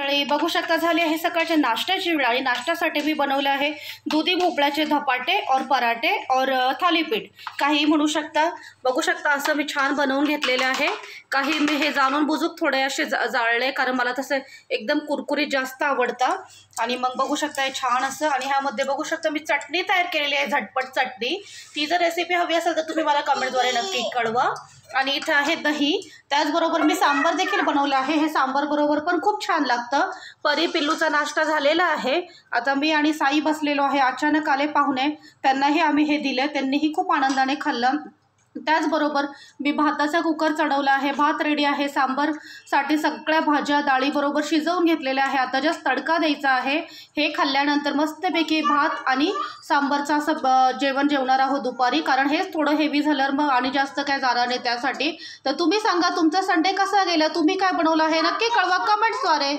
मंडळी बघू शकता झाली आहे सकाळच्या नाश्त्याची वेळ आणि नाश्त्यासाठी मी बनवले आहे दुधी भोपळ्याचे धपाटे और पराठे और थालीपीठ काही म्हणू शकता। बघू शकता असं मी छान बनवून घेतलेले आहे। काही मी हे जाणून बुजूक थोडे असे जाळले कारण मला तसे एकदम कुरकुरीत जास्त आवडतं। आणि मग बघू शकता हे छान असं आणि ह्यामध्ये बघू शकता मी चटणी तयार केलेली आहे, झटपट चटणी। ती जर रेसिपी हवी असेल तर तुम्ही मला कमेंटद्वारे नक्की कळवा। आणि इथे आहे दही, त्याचबरोबर मी सांबार देखील बनवलं आहे। हे सांबार बरोबर पण खूप छान लागतं। परी पिल्लूचा नाश्ता झालेला आहे। आता मी आणि साई बसलेलो आहे। अचानक आले पाहुणे, त्यांनाही आम्ही हे दिले, त्यांनीही खूप आनंदाने खाल्लं। त्याचबरोबर मी भाताचा कुकर चढवला आहे, भात रेडी आहे। सांबारसाठी सगळ्या भाज्या डाळी बरोबर शिजवून घेतलेल्या आहे। आता जस्ट तडका द्यायचा आहे। हे खाल्ल्यानंतर मस्तपैकी भात आणि सांबारचं असं जेवण जेवणार आहोत दुपारी, कारण हेच थोडं हेवी झाल्यावर मग आणि जास्त काय जाणार नाही त्यासाठी। तर तुम्ही सांगा तुमचा संडे कसा गेला, तुम्ही काय बनवलं आहे नक्की कळवा कमेंट्सद्वारे।